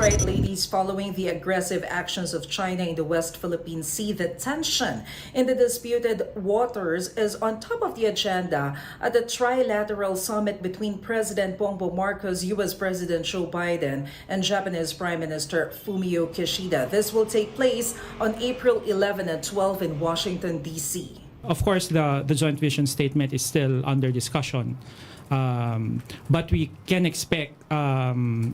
right, ladies. Following the aggressive actions of China in the West Philippine Sea, the tension in the disputed waters is on top of the agenda at the Trilateral Summit between President Bongbong Marcos, U.S. President Joe Biden, and Japanese Prime Minister Fumio Kishida. This will take place on April 11 and 12 in Washington, D.C. Of course, the joint vision statement is still under discussion. But we can expect an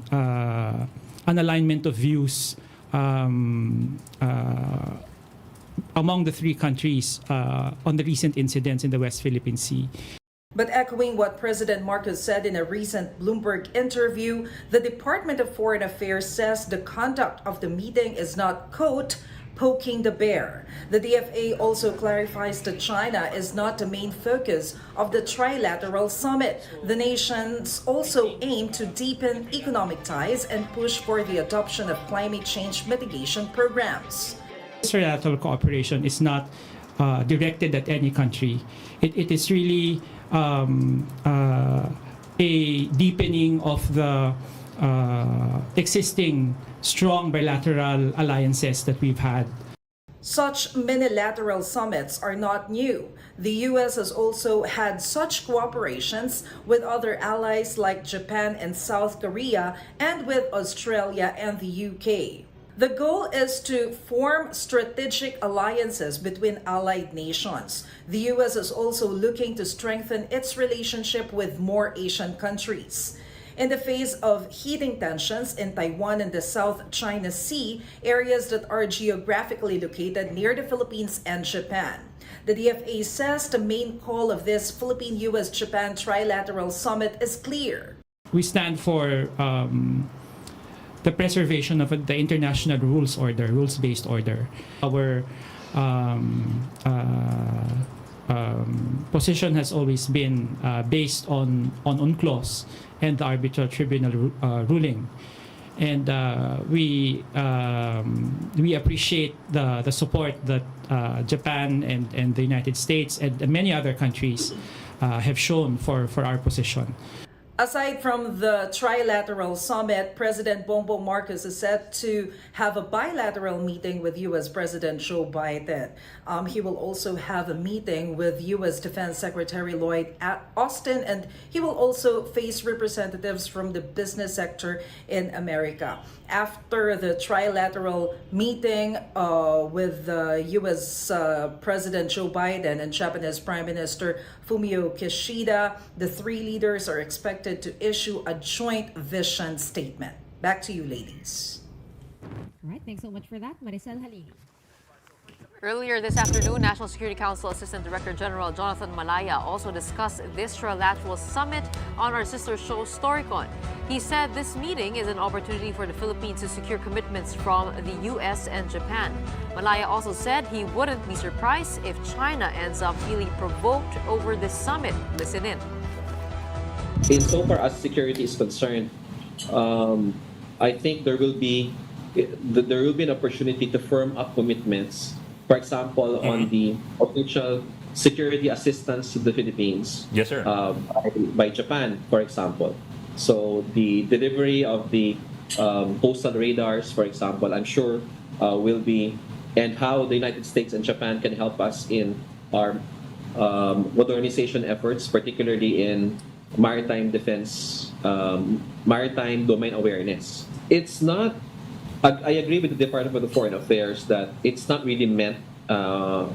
alignment of views among the three countries on the recent incidents in the West Philippine Sea. But echoing what President Marcos said in a recent Bloomberg interview, the Department of Foreign Affairs says the conduct of the meeting is not, quote, poking the bear. The DFA also clarifies that China is not the main focus of the Trilateral Summit. The nations also aim to deepen economic ties and push for the adoption of climate change mitigation programs. Trilateral cooperation is not directed at any country. It is really a deepening of the existing strong bilateral alliances that we've had. Such minilateral summits are not new. The U.S. has also had such cooperations with other allies like Japan and South Korea, and with Australia and the UK. The goal is to form strategic alliances between allied nations. The U.S. is also looking to strengthen its relationship with more Asian countries. In the face of heating tensions in Taiwan and the South China Sea, areas that are geographically located near the Philippines and Japan. The DFA says the main call of this Philippine-US-Japan Trilateral Summit is clear. We stand for the preservation of the international rules-based order. Our position has always been based on UNCLOS and the arbitral tribunal ruling, and we appreciate the support that Japan and the United States and many other countries have shown for our position. Aside from the Trilateral Summit, President Bongbong Marcos is set to have a bilateral meeting with U.S. President Joe Biden. He will also have a meeting with U.S. Defense Secretary Lloyd Austin, and he will also face representatives from the business sector in America. After the trilateral meeting with U.S. President Joe Biden and Japanese Prime Minister Fumio Kishida, the three leaders are expected to issue a joint vision statement. Back to you, ladies. All right, thanks so much for that, Maricel Halili. Earlier this afternoon, National Security Council Assistant Director General Jonathan Malaya also discussed this trilateral summit on our sister show Storycon. He said this meeting is an opportunity for the Philippines to secure commitments from the U.S. and Japan. Malaya also said he wouldn't be surprised if China ends up feeling provoked over this summit. Listen in. Insofar as security is concerned, I think there will be an opportunity to firm up commitments. For example, on the potential security assistance to the Philippines, yes, sir, by Japan, for example. So the delivery of the coastal radars, for example, I'm sure will be, and how the United States and Japan can help us in our modernization efforts, particularly in maritime defense, maritime domain awareness. It's not. I agree with the Department of Foreign Affairs that it's not really meant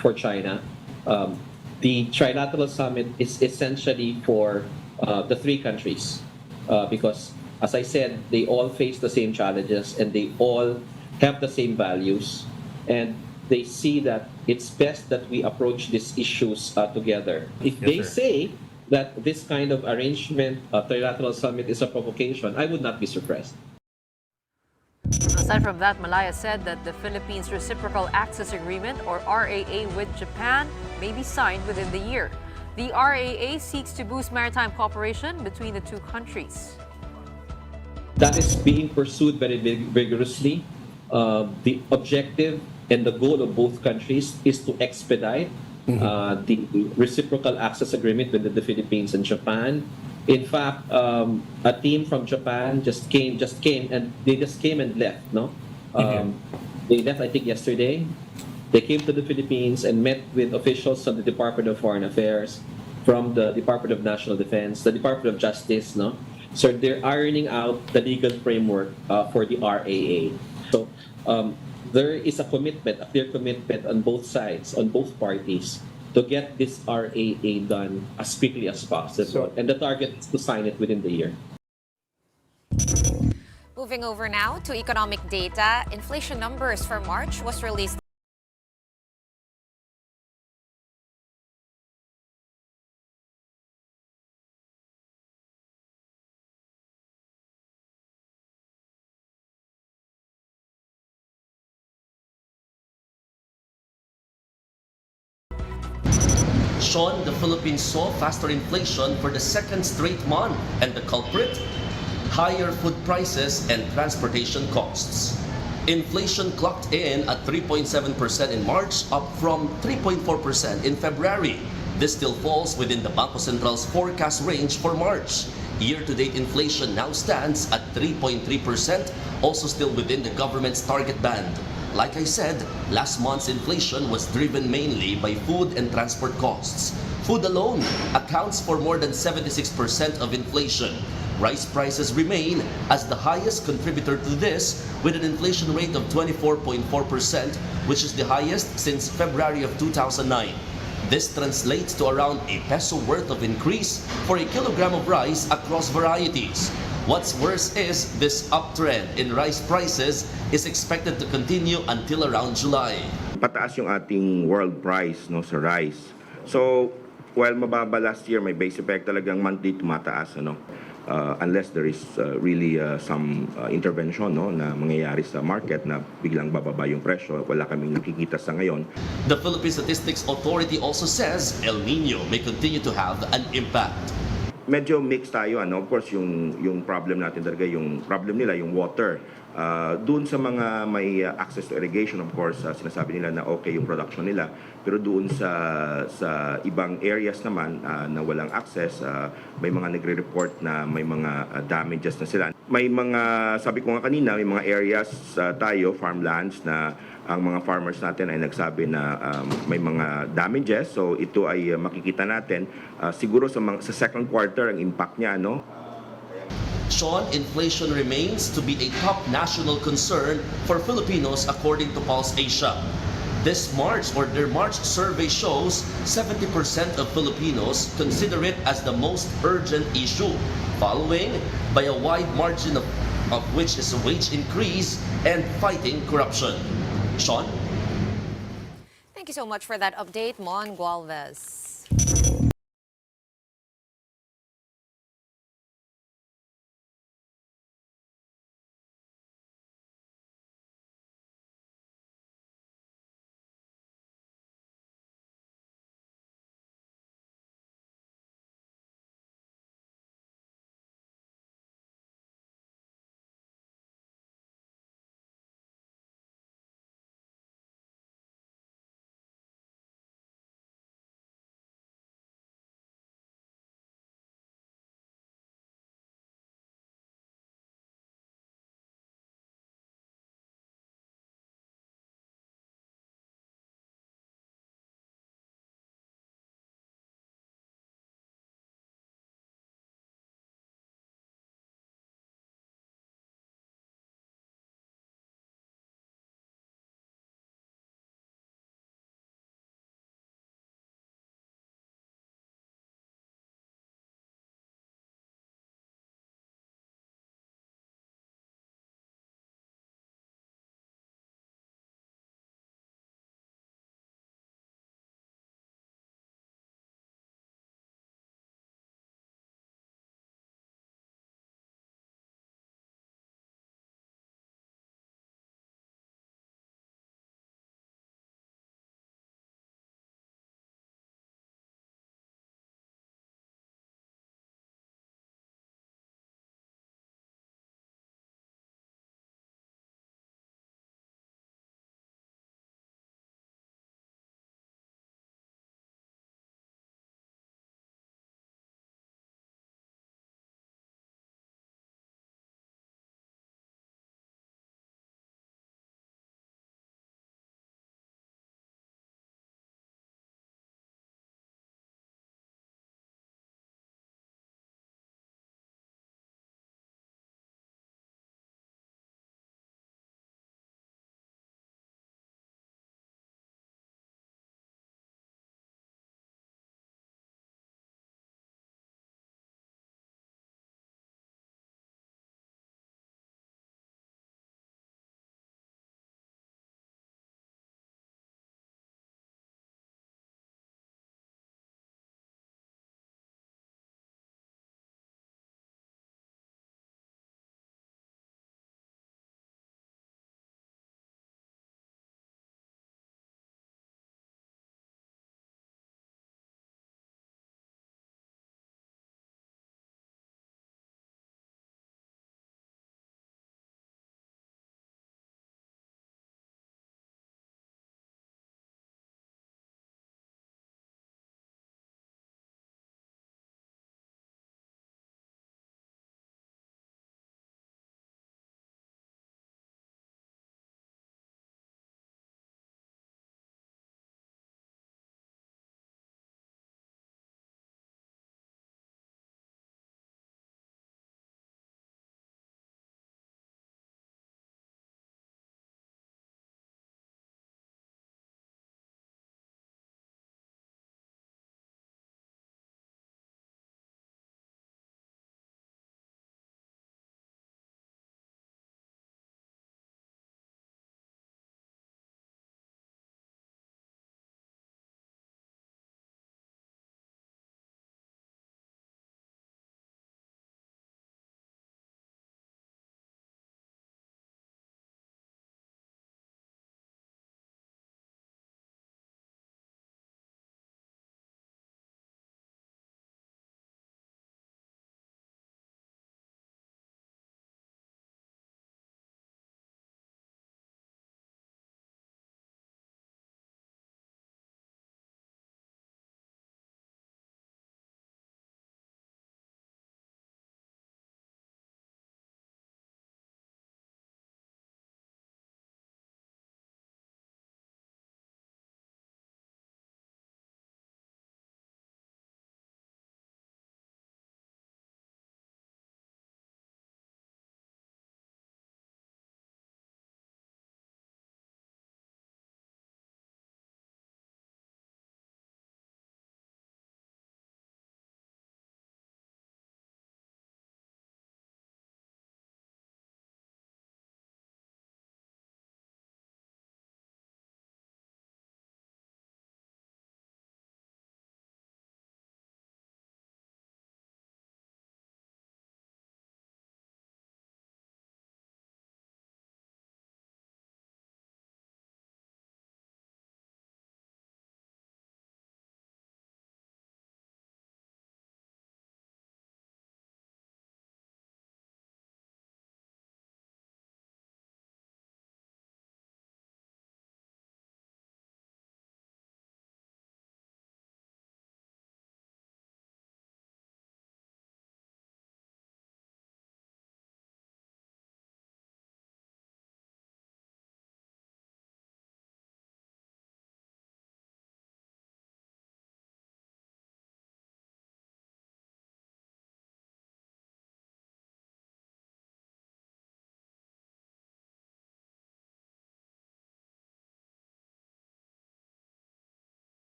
for China. The Trilateral Summit is essentially for the three countries because, as I said, they all face the same challenges and they all have the same values, and they see that it's best that we approach these issues together. If yes, they sir. say that this kind of arrangement, Trilateral Summit, is a provocation, I would not be surprised. Aside from that, Malaya said that the Philippines Reciprocal Access Agreement, or RAA, with Japan may be signed within the year. The RAA seeks to boost maritime cooperation between the two countries. That is being pursued very vigorously. The objective and the goal of both countries is to expedite the reciprocal access agreement with the Philippines and Japan. In fact, a team from Japan just came and left. No, they left I think yesterday. They came to the Philippines and met with officials from the Department of Foreign Affairs, from the Department of National Defense, the Department of Justice. No, so they're ironing out the legal framework for the RAA. So there is a commitment, a clear commitment on both sides, on both parties, to get this RAA done as quickly as possible. And the target is to sign it within the year. Moving over now to economic data, inflation numbers for March was released. Shawn, the Philippines saw faster inflation for the second straight month, and the culprit? Higher food prices and transportation costs. Inflation clocked in at 3.7% in March, up from 3.4% in February. This still falls within the Bangko Central's forecast range for March. Year-to-date inflation now stands at 3.3%, also still within the government's target band. Like I said, last month's inflation was driven mainly by food and transport costs. Food alone accounts for more than 76% of inflation. Rice prices remain as the highest contributor to this, with an inflation rate of 24.4%, which is the highest since February of 2009. This translates to around a peso worth of increase for a kilogram of rice across varieties. What's worse is this uptrend in rice prices is expected to continue until around July. Pataas yung ating world price no sa rice. So, while mababa last year, may base effect talagang monthly tumataas unless there is really some intervention na mangyayari sa market na biglang bababa yung presyo, wala kaming nakikita sa ngayon. The Philippine Statistics Authority also says El Nino may continue to have an impact. Medyo mixed tayo, Of course, yung problem natin talaga, yung problem nila, yung water. Doon sa mga may access to irrigation, of course, sinasabi nila na okay yung production nila. Pero doon sa ibang areas naman na walang access, may mga nagre-report na may mga damages na sila. May mga, sabi ko nga kanina, may mga areas tayo, farmlands, na ang mga farmers natin ay nagsabi na may mga damages. So ito ay makikita natin siguro sa second quarter ang impact niya, Shawn, inflation remains to be a top national concern for Filipinos according to Pulse Asia. This March, or their March survey shows 70% of Filipinos consider it as the most urgent issue, following by a wide margin of which is a wage increase and fighting corruption. Shawn? Thank you so much for that update, Mon Gualvez.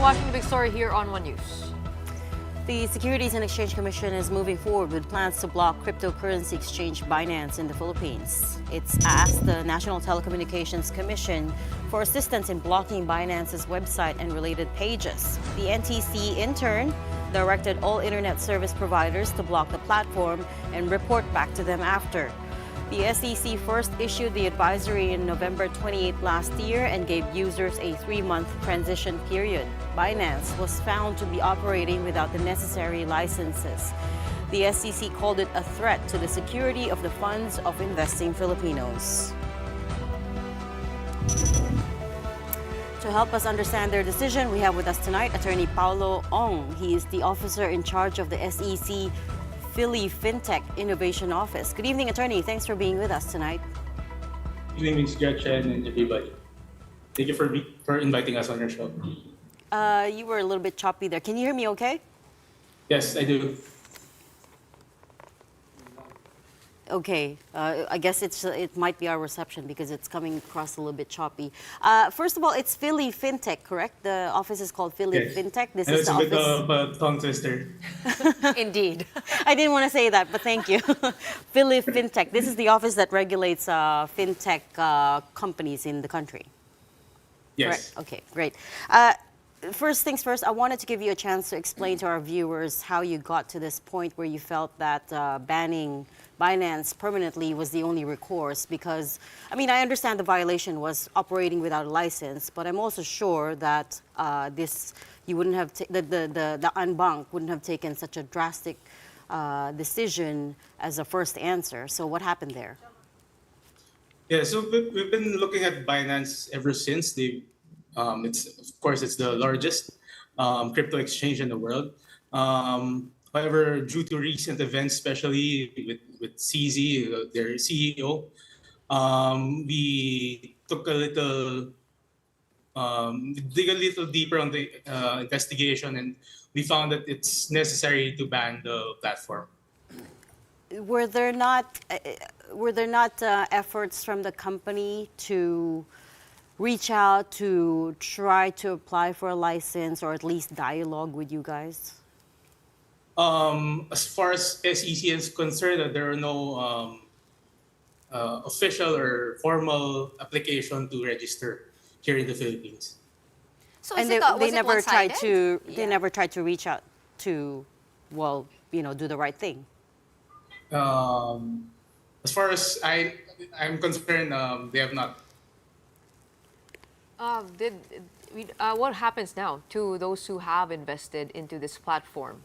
watching the big story here on One News. The Securities and Exchange Commission is moving forward with plans to block cryptocurrency exchange Binance in the Philippines. It's asked the National Telecommunications Commission for assistance in blocking Binance's website and related pages. The NTC, in turn, directed all internet service providers to block the platform and report back to them after. The SEC first issued the advisory in November 28 last year and gave users a 3-month transition period. Binance was found to be operating without the necessary licenses. The SEC called it a threat to the security of the funds of investing Filipinos. To help us understand their decision, we have with us tonight Attorney Paolo Ong. He is the officer in charge of the SEC Philifintech Innovation Office. Good evening, Attorney. Thanks for being with us tonight. Good evening, Ms. Gretchen and everybody. Thank you for inviting us on your show. You were a little bit choppy there. Can you hear me okay? Yes, I do. Okay. I guess it might be our reception because it's coming across a little bit choppy. First of all, it's Philifintech, correct? The office is called Philifintech. Yes. This is it's the a bit office. of a tongue twister. Indeed. I didn't want to say that, but thank you. Philifintech. This is the office that regulates fintech companies in the country. Yes. Correct? Okay, great. First things first, I wanted to give you a chance to explain to our viewers how you got to this point where you felt that banning Binance permanently was the only recourse because, I mean, I understand the violation was operating without a license, but I'm also sure that you wouldn't have, the Anbank wouldn't have taken such a drastic decision as a first answer. So what happened there? Yeah, so we've been looking at Binance ever since. It's the largest crypto exchange in the world. However, due to recent events, especially with CZ, their CEO, we took dig a little deeper on the investigation, and we found that it's necessary to ban the platform. Were there not efforts from the company to reach out to try to apply for a license or at least dialogue with you guys? As far as SEC is concerned, there are no official or formal application to register here in the Philippines. So And was they it never tried one-sided? to. They never tried to reach out to, do the right thing. As far as I'm concerned, they have not. What happens now to those who have invested into this platform?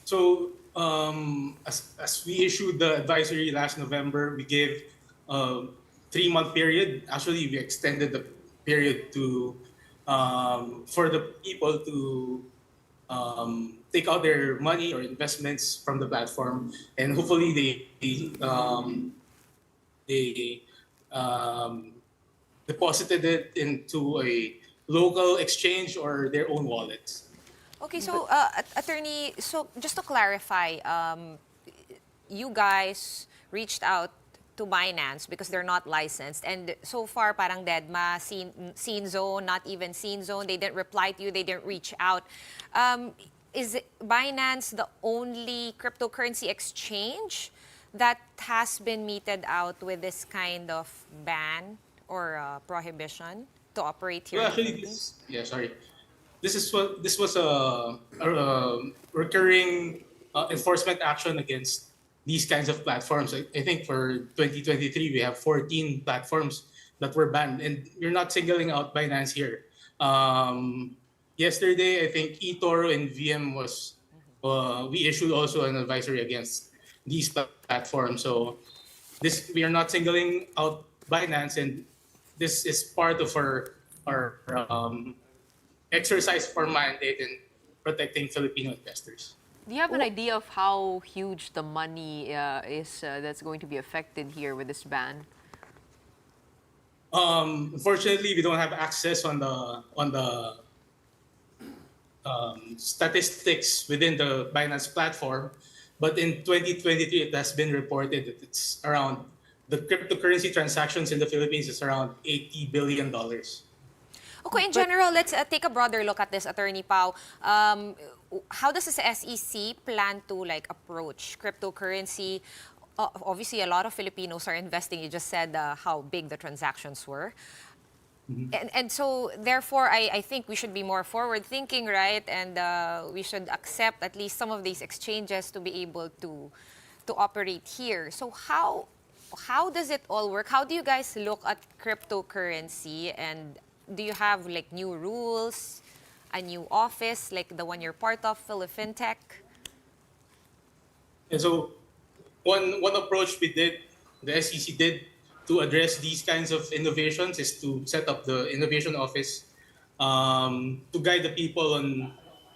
So as we issued the advisory last November, we gave a 3-month period. Actually, we extended the period to for the people to take out their money or investments from the platform, and hopefully they deposited it into a local exchange or their own wallets. Okay, so attorney, so just to clarify, you guys reached out to Binance because they're not licensed, and so far parang deadma, scene zone, not even scene zone. They didn't reply to you. They didn't reach out. Is Binance the only cryptocurrency exchange that has been meted out with this kind of ban or prohibition to operate here? Well, actually, this was a recurring enforcement action against these kinds of platforms. I think for 2023 we have 14 platforms that were banned, and we're not singling out Binance here. Yesterday, I think eToro and VM we issued also an advisory against these platforms. So we are not singling out Binance, and this is part of our exercise for mandate in protecting Filipino investors. Do you have an idea of how huge the money is that's going to be affected here with this ban? Unfortunately, we don't have access on the statistics within the Binance platform, but in 2023, it has been reported that it's around the cryptocurrency transactions in the Philippines is around $80 billion. Okay, in general, let's take a broader look at this, Attorney Pao. How does the SEC plan to like approach cryptocurrency? Obviously, a lot of Filipinos are investing. You just said how big the transactions were. And so, therefore, I think we should be more forward-thinking, right? And we should accept at least some of these exchanges to be able to operate here. So how does it all work? How do you guys look at cryptocurrency? And do you have like new rules, a new office, like the one you're part of, Philifintech? And so one approach the SEC did to address these kinds of innovations is to set up the innovation office to guide the people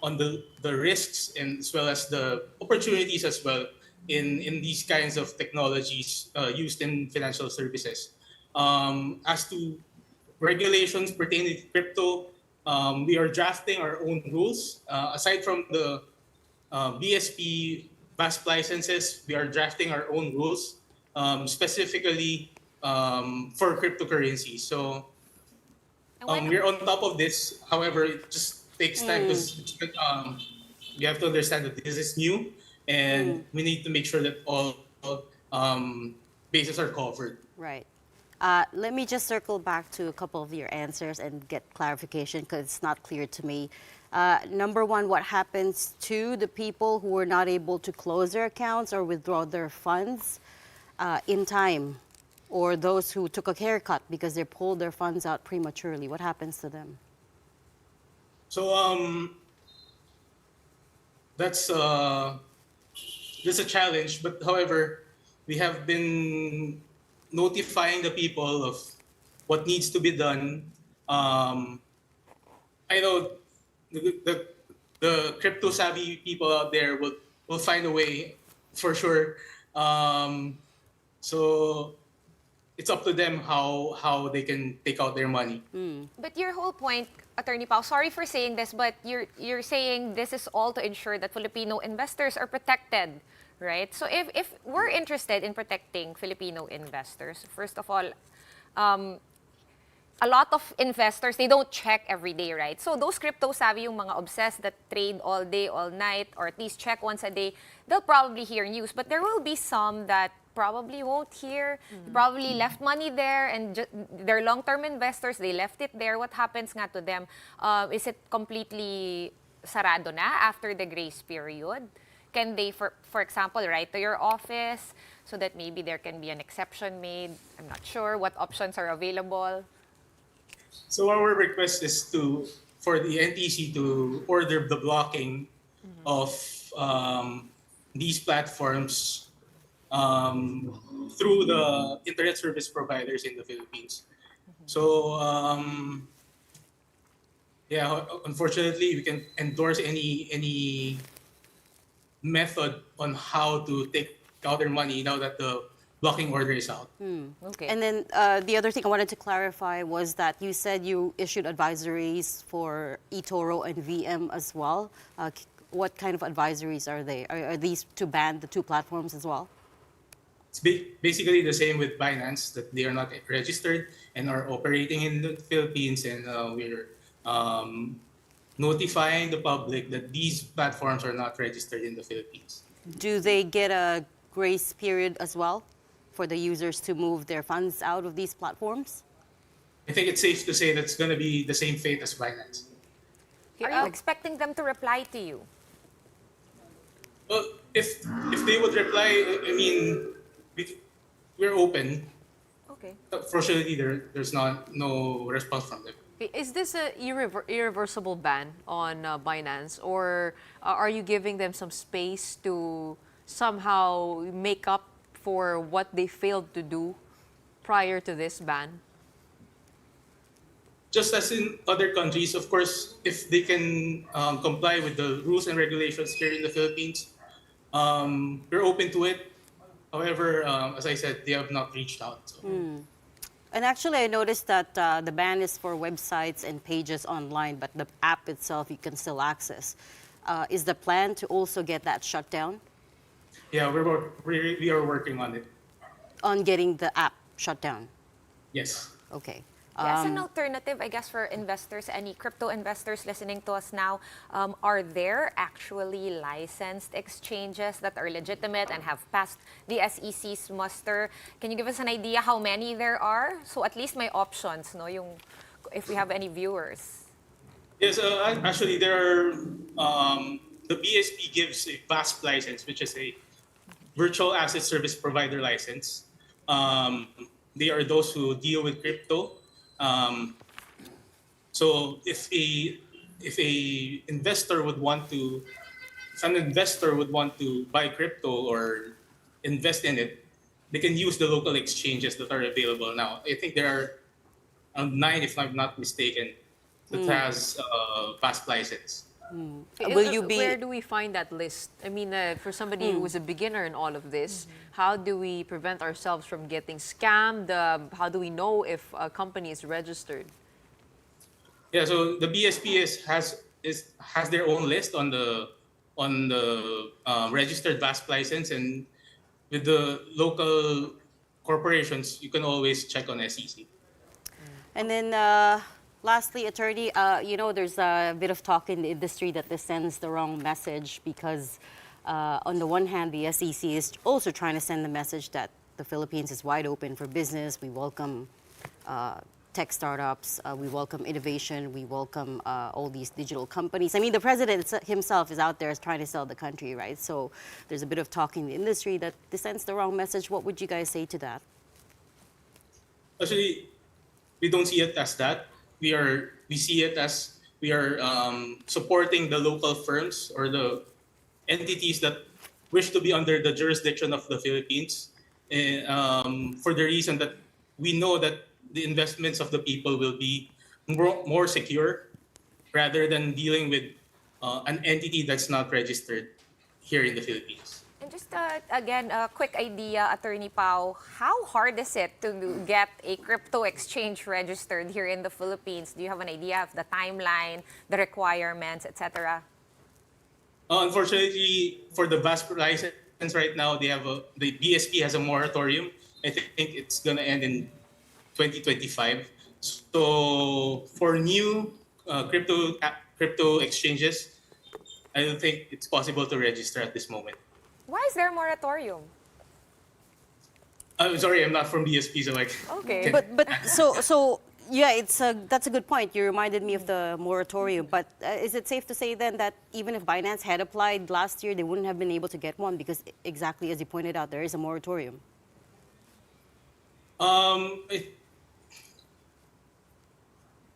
on the risks and as well as the opportunities as well in these kinds of technologies used in financial services. As to regulations pertaining to crypto, we are drafting our own rules. Aside from the BSP VASP licenses, we are drafting our own rules specifically for cryptocurrency. So we're on top of this. However, it just takes time because you have to understand that this is new and we need to make sure that all bases are covered. Right. Let me just circle back to a couple of your answers and get clarification because it's not clear to me. Number one, what happens to the people who were not able to close their accounts or withdraw their funds in time, or those who took a haircut because they pulled their funds out prematurely? What happens to them? So that's a challenge. But however, we have been notifying the people of what needs to be done. I know the crypto savvy people out there will find a way for sure. So it's up to them how they can take out their money. But your whole point, Attorney Pao, sorry for saying this, but you're saying this is all to ensure that Filipino investors are protected, right? So if we're interested in protecting Filipino investors, first of all, a lot of investors, they don't check every day, right? So those crypto savvy, yung mga obsessed that trade all day, all night, or at least check once a day, they'll probably hear news. But there will be some that probably won't hear, probably left money there, and they're long-term investors, they left it there. What happens nga to them? Is it completely sarado na after the grace period? Can they, for example, write to your office so that maybe there can be an exception made? I'm not sure what options are available. So our request is for the NTC to order the blocking of these platforms through the internet service providers in the Philippines. So yeah, unfortunately, we can endorse any method on how to take out their money now that the blocking order is out. Okay. And then the other thing I wanted to clarify was that you said you issued advisories for eToro and VM as well. What kind of advisories are they? Are these to ban the two platforms as well? It's basically the same with Binance, that they are not registered and are operating in the Philippines, and we're notifying the public that these platforms are not registered in the Philippines. Do they get a grace period as well for the users to move their funds out of these platforms? I think it's safe to say that's going to be the same fate as Binance. Are you expecting them to reply to you? Well, if they would reply, I mean, we're open. Okay. Fortunately, there's no response from them. Is this a irreversible ban on Binance, or are you giving them some space to somehow make up for what they failed to do prior to this ban? Just as in other countries, of course, if they can comply with the rules and regulations here in the Philippines, we're open to it. However, as I said, they have not reached out. So. And actually, I noticed that the ban is for websites and pages online, but the app itself you can still access. Is the plan to also get that shut down? Yeah, we are working on it. On getting the app shut down? Yes. Okay. As an alternative, I guess, for investors, any crypto investors listening to us now, are there actually licensed exchanges that are legitimate and have passed the SEC's muster? Can you give us an idea how many there are? So at least my options, no, if we have any viewers. Yes, actually, there are. The BSP gives a VASP license, which is a virtual asset service provider license. Um, they are those who deal with crypto. Um, so if an investor would want to buy crypto or invest in it, they can use the local exchanges that are available now. I think there are 9, if I'm not mistaken, that has VASP license. Will you Where be? do we find that list? I mean, for somebody who is a beginner in all of this, how do we prevent ourselves from getting scammed? How do we know if a company is registered? Yeah, so the BSP has their own list on the registered VASP license, and with the local corporations, you can always check on SEC. And then lastly, attorney, there's a bit of talk in the industry that this sends the wrong message because on the one hand, the SEC is also trying to send the message that the Philippines is wide open for business. We welcome tech startups. We welcome innovation. We welcome all these digital companies. I mean, the president himself is out there trying to sell the country, right? So there's a bit of talk in the industry that this sends the wrong message. What would you guys say to that? Actually, we don't see it as that. We see it as we are supporting the local firms or the entities that wish to be under the jurisdiction of the Philippines, for the reason that we know that the investments of the people will be more secure rather than dealing with an entity that's not registered here in the Philippines. And just again, a quick idea, Attorney Pao, how hard is it to get a crypto exchange registered here in the Philippines? Do you have an idea of the timeline, the requirements, etc.? Unfortunately, for the VASP license right now, the BSP has a moratorium. I think it's gonna end in 2025. So for new crypto exchanges, I don't think it's possible to register at this moment. Why is there a moratorium? I'm sorry, I'm not from BSP, so Okay. But yeah, that's a good point. You reminded me of the moratorium. But is it safe to say then that even if Binance had applied last year, they wouldn't have been able to get one because exactly as you pointed out, there is a moratorium.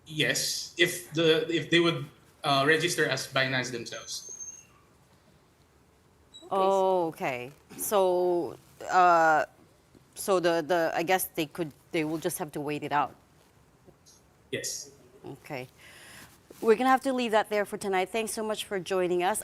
Yes, if they would register as Binance themselves. Oh, okay. So the I guess they will just have to wait it out. Yes. Okay. We're going to have to leave that there for tonight. Thanks so much for joining us.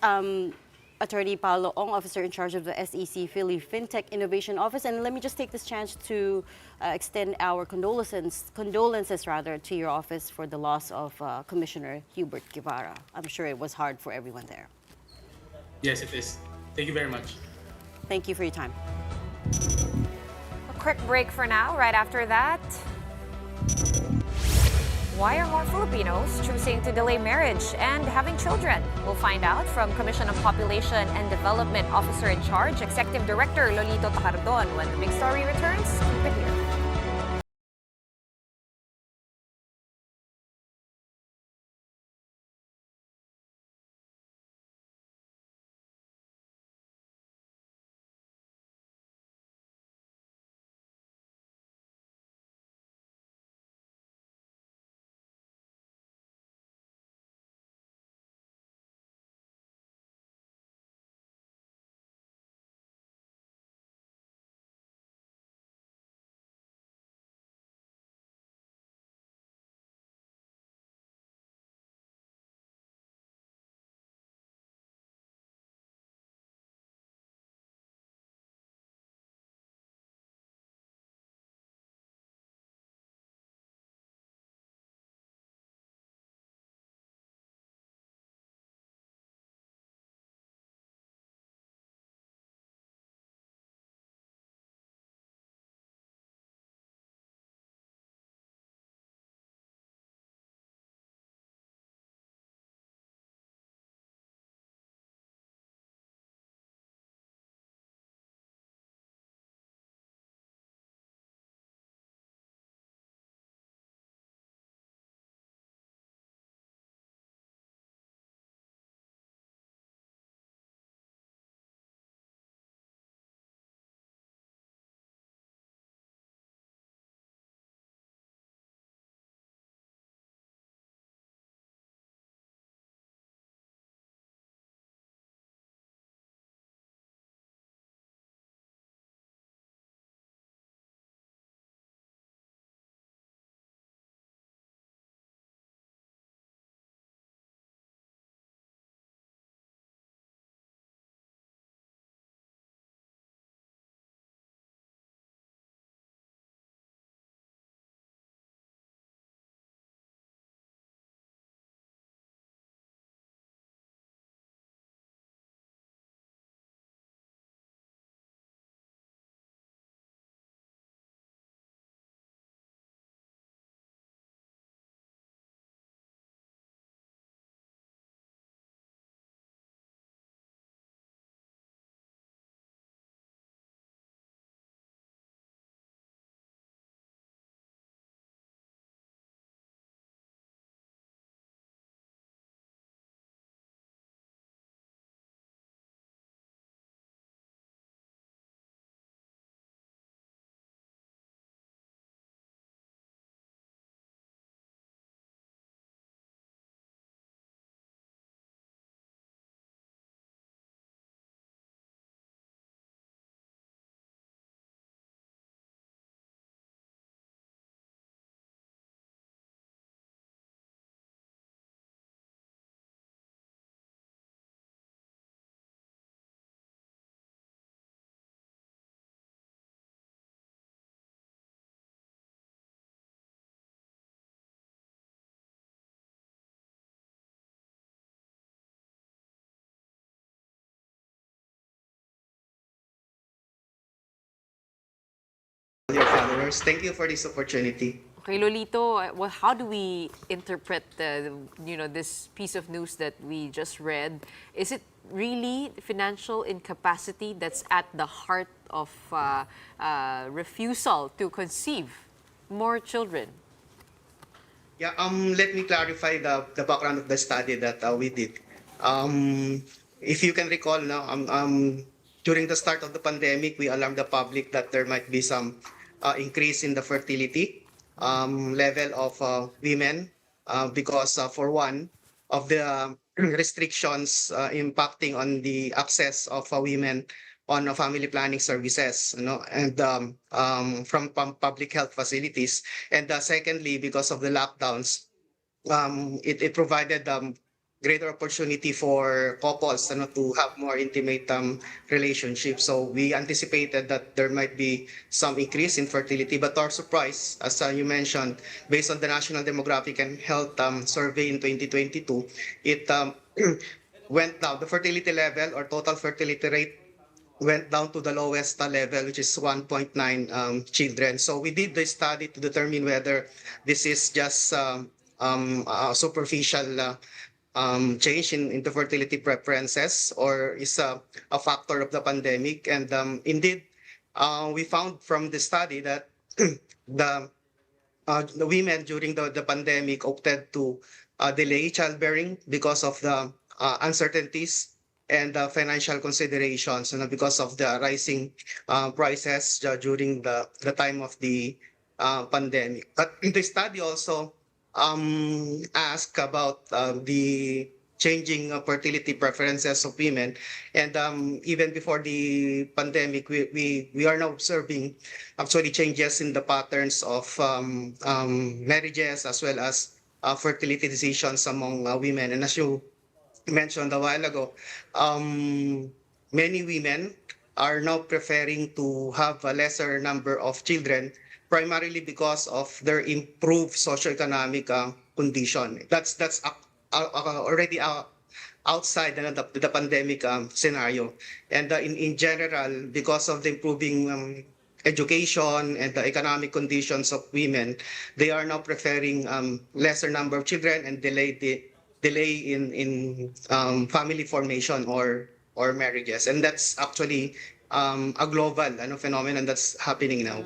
Attorney Paolo Ong, Officer in charge of the SEC Philifintech Innovation Office. And let me just take this chance to extend our condolences to your office for the loss of Commissioner Hubert Guevara. I'm sure it was hard for everyone there. Yes, it is. Thank you very much. Thank you for your time. A quick break for now. Right after that, why are more Filipinos choosing to delay marriage and having children? We'll find out from Commission on Population and Development Officer in Charge, Executive Director Lolito Tacardon. When the big story returns, keep it here. course. Thank you for this opportunity. Okay, Lolito, well, how do we interpret this piece of news that we just read? Is it really financial incapacity that's at the heart of refusal to conceive more children? Yeah, let me clarify the background of the study that we did. If you can recall, now, during the start of the pandemic, we alarmed the public that there might be some increase in the fertility level of women because, for one, of the restrictions impacting on the access of women on family planning services, and from public health facilities. And secondly, because of the lockdowns, it provided greater opportunity for couples to have more intimate relationships. So we anticipated that there might be some increase in fertility, but to our surprise, as you mentioned, based on the National Demographic and Health Survey in 2022, it went down. The fertility level or total fertility rate went down to the lowest level, which is 1.9 children. So we did the study to determine whether this is just a superficial change in the fertility preferences or is a factor of the pandemic. And indeed, we found from the study that the women during the pandemic opted to delay childbearing because of the uncertainties and financial considerations, because of the rising prices during the time of the pandemic. But the study also asked about the changing fertility preferences of women, and even before the pandemic, we are now observing actually changes in the patterns of marriages as well as fertility decisions among women. And as you mentioned a while ago, many women are now preferring to have a lesser number of children, primarily because of their improved socioeconomic condition. That's already outside the pandemic scenario. And in general, because of the improving education and the economic conditions of women, they are now preferring lesser number of children and delay in family formation or marriages. And that's actually a global phenomenon that's happening now.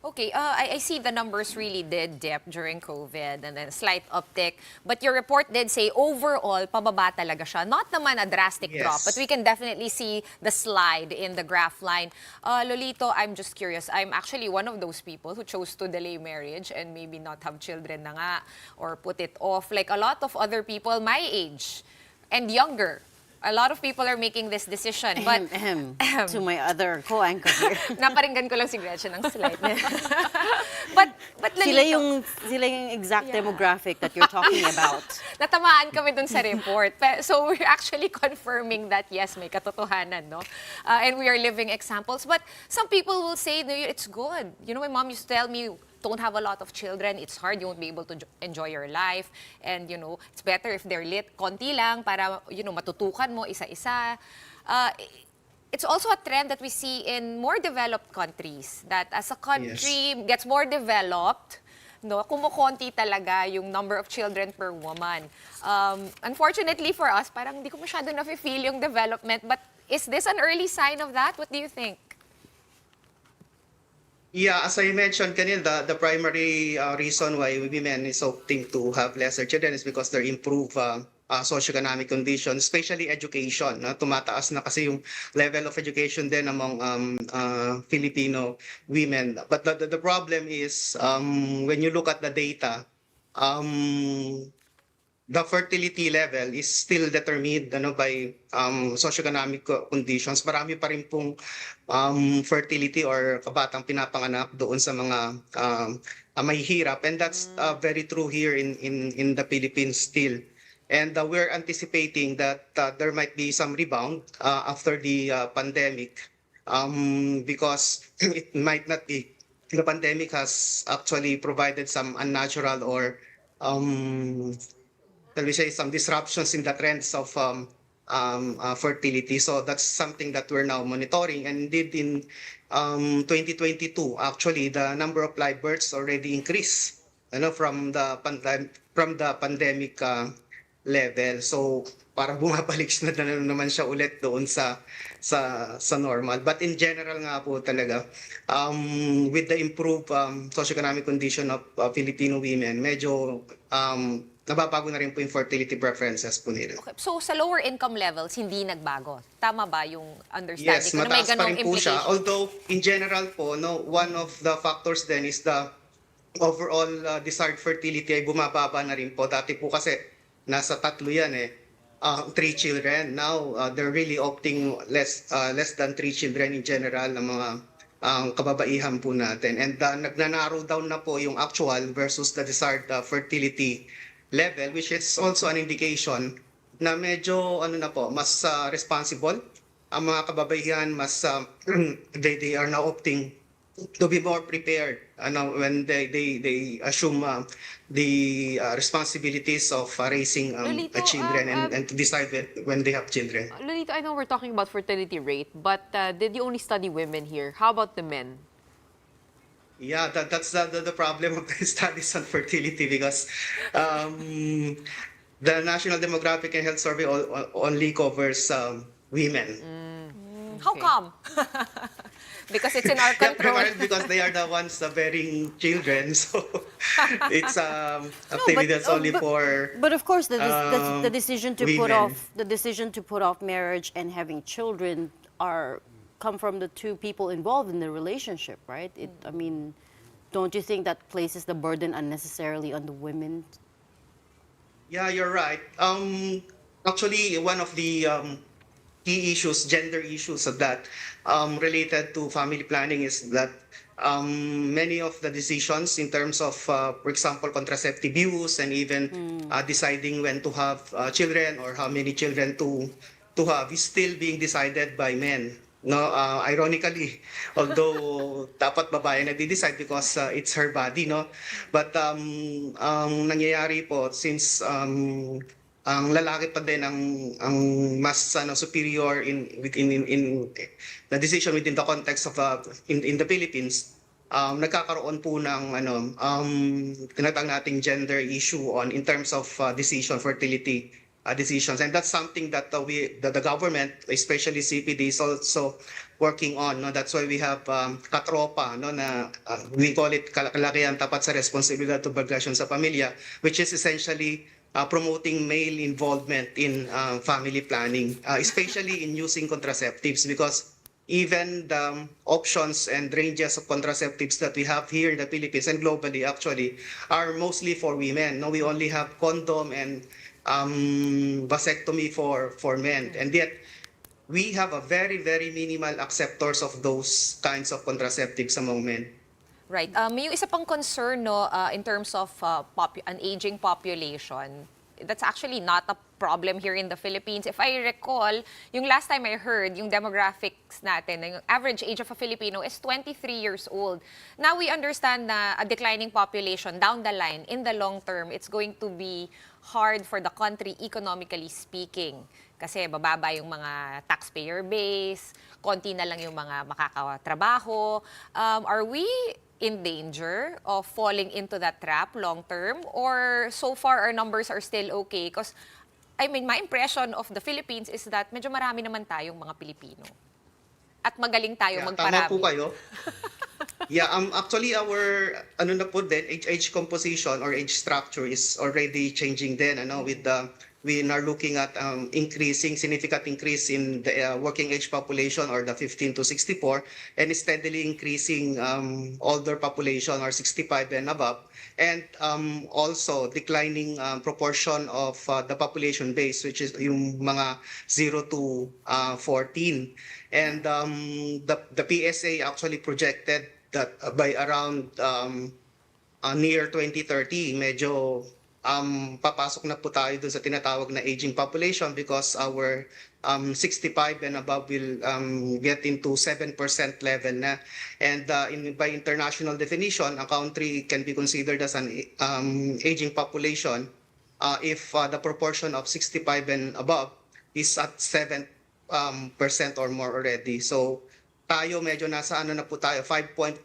Okay, I see the numbers really did dip during COVID and then a slight uptick. But your report did say overall, pababa talaga siya. Not naman a drastic drop, but we can definitely see the slide in the graph line. Lolito, I'm just curious. I'm actually one of those people who chose to delay marriage and maybe not have children na nga or put it off. Like a lot of other people my age and younger. A lot of people are making this decision. But to my other co-anchor here. Naparinggan ko lang si Gretchen ng slide niya. but sila yung exact demographic that you're talking about. Natamaan kami dun sa report. So we're actually confirming that yes, may katotohanan, no? And we are living examples. But some people will say, no, it's good. My mom used to tell me, don't have a lot of children, it's hard, you won't be able to enjoy your life. And, it's better if they're lit, konti lang, para, matutukan mo isa-isa. It's also a trend that we see in more developed countries, that as a country gets more developed, kumukonti talaga yung number of children per woman. Unfortunately for us, parang hindi ko masyado na-feel yung development, but is this an early sign of that? What do you think? Yeah, as I mentioned kanina, the primary reason why women is opting to have lesser children is because their improved socioeconomic conditions, especially education. Tumataas na kasi yung level of education din among Filipino women. But the problem is, when you look at the data, the fertility level is still determined by socioeconomic conditions. Marami pa rin pong fertility or kabatang pinapanganak doon sa mga mahihirap, and that's very true here in the Philippines still. And we're anticipating that there might be some rebound after the pandemic, because it might not be. The pandemic has actually provided some unnatural or shall we say, some disruptions in the trends of fertility. So that's something that we're now monitoring. And indeed, in 2022, actually, the number of live births already increased, from the pandemic level. So parang bumabalik na naman siya ulit doon sa normal. But in general nga po talaga, with the improved socioeconomic condition of Filipino women, medyo nababago na rin po yung fertility preferences po nila. Okay. So sa lower income levels, hindi nagbago. Tama ba yung understanding Yes, ko na may mataas pa ganong rin po siya. implication? Although, in general po, one of the factors then is the overall desired fertility ay bumababa na rin po. Dati po kasi nasa 3 yan 3 children. Now, they're really opting less than 3 children in general ng mga kababaihan po natin. And nagnanarrow down na po yung actual versus the desired fertility level, which is also an indication na medyo mas responsible ang mga kababaihan, mas they are now opting to be more prepared when they assume the responsibilities of raising Lolito, children and to decide when they have children. Lolito, I know we're talking about fertility rate, but did you only study women here? How about the men? Yeah, that's the problem of the studies on fertility, because the National Demographic and Health Survey only covers women. How come? Because it's in our control. Because they are the ones bearing children, so it's activity that's only for. But of course, the decision to women. the decision to put off marriage and having children come from the two people involved in the relationship, right? I mean, don't you think that places the burden unnecessarily on the women? Yeah, you're right. Actually, one of the key issues, gender issues of that related to family planning is that many of the decisions in terms of, for example, contraceptive use and even deciding when to have children or how many children to have is still being decided by men. No, ironically, although dapat babae nagde-decide because it's her body, no. But ang nangyayari po, since ang lalaki pa din ang mas superior in the decision within the context of in the Philippines, nagkakaroon po ng tinatawag nating gender issue in terms of decision, fertility decisions, and that's something that the government, especially CPD, is also working on. No? That's why we have katropa, na we call it kalakihan tapat sa responsibilidad to progression sa pamilya, which is essentially promoting male involvement in family planning, especially in using contraceptives, because even the options and ranges of contraceptives that we have here in the Philippines and globally actually are mostly for women. No, we only have condom and vasectomy for men, and yet we have a very minimal acceptors of those kinds of contraceptives among men. Right. Yung isa pang concern, in terms of an aging population, that's actually not a problem here in the Philippines. If I recall, yung last time I heard, yung demographics natin, yung average age of a Filipino is 23 years old. Now we understand na a declining population down the line, in the long term, it's going to be hard for the country economically speaking. Kasi bababa yung mga taxpayer base, konti na lang yung mga makakatrabaho. Are we in danger of falling into that trap long term, or so far our numbers are still okay? Because I mean, my impression of the Philippines is that medyo marami naman tayong mga Pilipino. At magaling tayo magparami. Tama po kayo. Yeah, actually our na po din, age composition or age structure is already changing din, with we are looking at significant increase in the working age population, or the 15 to 64, and steadily increasing older population, or 65 and above, and also declining proportion of the population base, which is yung mga 0 to 14. And the PSA actually projected that by around near 2030, medyo papasok na po tayo doon sa tinatawag na aging population, because our 65 and above will get into 7% level na. And by international definition, a country can be considered as an aging population if the proportion of 65 and above is at 7% or more already. So tayo medyo nasa ano na po tayo, 5.4%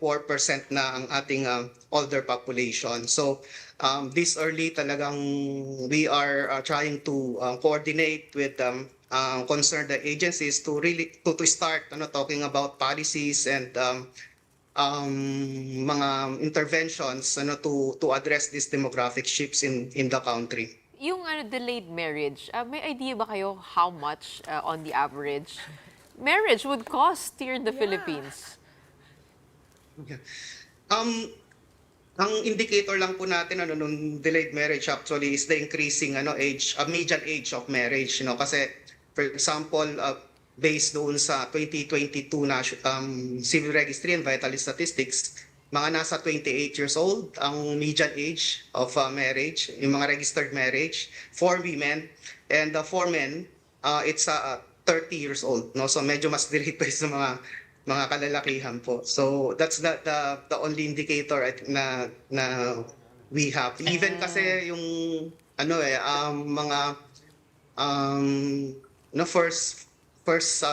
na ang ating older population. So this early talagang we are trying to coordinate with concerned agencies to really to start talking about policies and mga interventions to address these demographic shifts in the country. Yung delayed marriage, may idea ba kayo how much on the average marriage would cost here in the Philippines? Ang indicator lang po natin nung delayed marriage actually is the increasing age, median age of marriage, kasi for example, based doon sa 2022 civil registry and vital statistics, mga nasa 28 years old ang median age of marriage, yung mga registered marriage for women, and for men it's 30 years old, no? So medyo mas delayed pa sa mga kalalakihan po. So that's the only indicator na we have. Even kasi yung mga first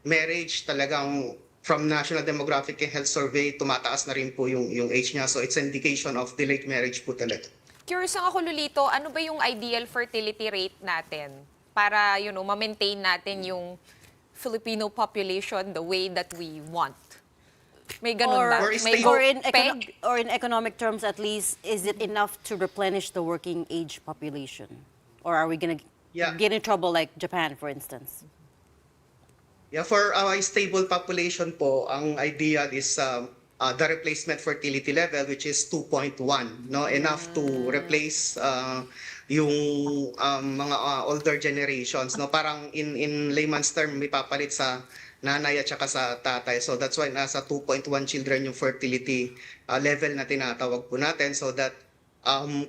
marriage talagang from National Demographic and Health Survey tumataas na rin po yung age niya. So it's an indication of delayed marriage po talaga. Curious lang ako, Lolito, ano ba yung ideal fertility rate natin para, ma-maintain natin yung Filipino population the way that we want? May ganun ba? Or in economic terms at least, is it enough to replenish the working age population? Or are we going to get in trouble like Japan, for instance? Yeah, for our stable population po, ang ideal is the replacement fertility level, which is 2.1, no? Enough to replace yung mga older generations, no? Parang in layman's term, may papalit sa nanay at saka sa tatay. So that's why nasa 2.1 children yung fertility level na tinatawag po natin, so that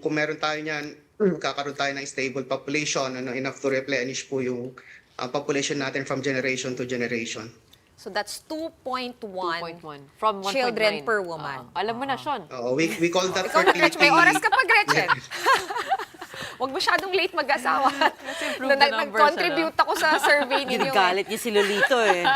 kung meron tayo niyan, kakaroon tayo ng stable population, enough to replenish po yung population natin from generation to generation. So that's 2.1 from 1.9 children per woman. Alam mo na, Shawn. We call that Ikaw na, Gretchen. fertility. May oras ka pa, Gretchen. Huwag masyadong late mag-asawa. improve the numbers, Nag-contribute ako sa survey ninyo. Galit niya si Lolito eh.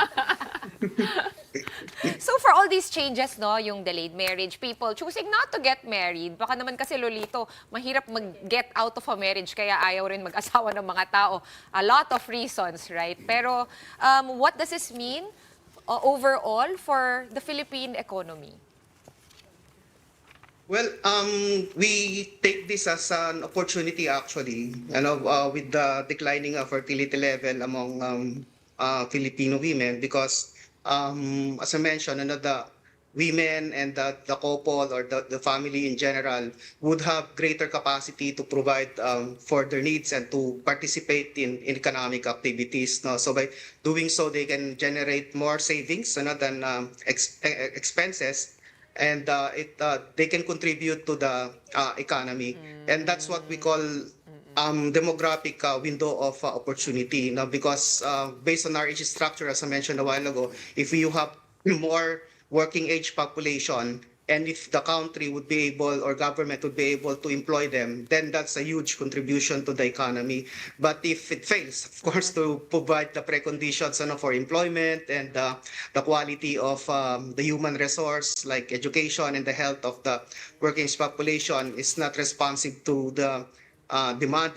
So for all these changes, yung delayed marriage, people choosing not to get married, baka naman kasi, Lolito, mahirap mag-get out of a marriage kaya ayaw rin mag-asawa ng mga tao. A lot of reasons, right? Pero what does this mean overall for the Philippine economy? Well, we take this as an opportunity actually, with the declining fertility level among Filipino women, because as I mentioned, the women and the couple or the family in general would have greater capacity to provide for their needs and to participate in economic activities. No? So by doing so, they can generate more savings than expenses, and they can contribute to the economy. And that's what we call demographic window of opportunity. Now, because based on our age structure, as I mentioned a while ago, if you have more working age population, and if the country would be able, or government would be able to employ them, then that's a huge contribution to the economy. But if it fails, of course, to provide the preconditions for employment and the quality of the human resource like education and the health of the working age population is not responsive to the demand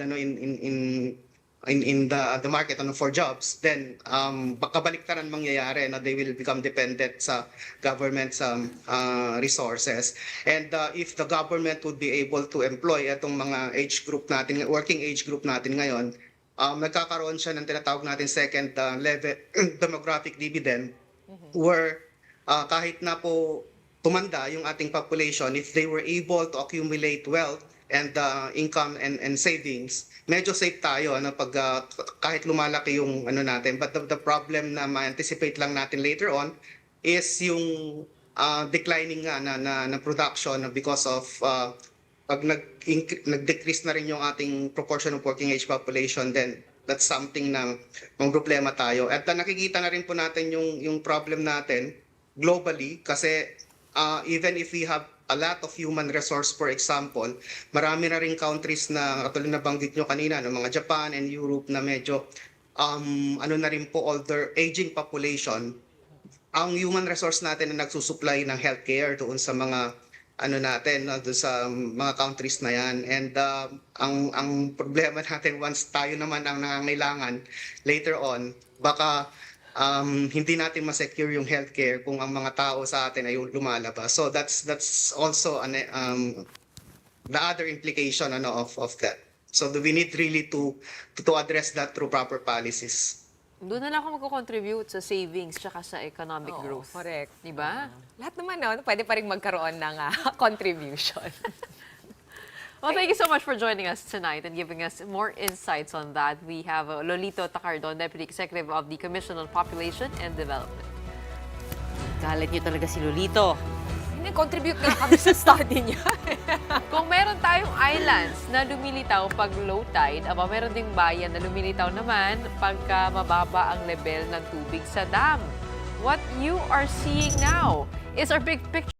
in the market for jobs, then kabaliktaran mangyayari na they will become dependent sa government's resources. And if the government would be able to employ itong mga age group natin, working age group natin ngayon, nagkakaroon siya ng tinatawag natin second level demographic dividend, where kahit na po tumanda yung ating population, if they were able to accumulate wealth and income and savings, medyo safe tayo pag kahit lumalaki yung natin. But the problem na ma-anticipate lang natin later on is yung declining na production because of pag nag-decrease na rin yung ating proportion of working age population, then that's something na may problema tayo. At nakikita na rin po natin yung problem natin globally, kasi even if we have a lot of human resource, for example, marami na rin countries na katulad na banggit nyo kanina, mga Japan and Europe, na medyo ano na rin po, older, aging population, ang human resource natin na nagsusupply ng healthcare doon sa mga ano natin, no, doon sa mga countries na yan. And ang problema natin, once tayo naman ang nangangailangan later on, baka hindi natin ma-secure yung healthcare kung ang mga tao sa atin ay lumalabas. So that's also the other implication of that. So we need really to address that through proper policies. Doon na lang ako magko-contribute sa savings tsaka sa economic Oo, growth. correct. Di ba? Lahat naman, no, pwede pa rin magkaroon ng contribution. Well, thank you so much for joining us tonight and giving us more insights on that. We have Lolito Tacardon, Deputy Executive of the Commission on Population and Development. Galit niyo talaga si Lolito. Nag-contribute nga kami sa study niya. Kung meron tayong islands na lumilitaw pag low tide, meron ding bayan na lumilitaw naman pagka mababa ang level ng tubig sa dam. What you are seeing now is our big picture.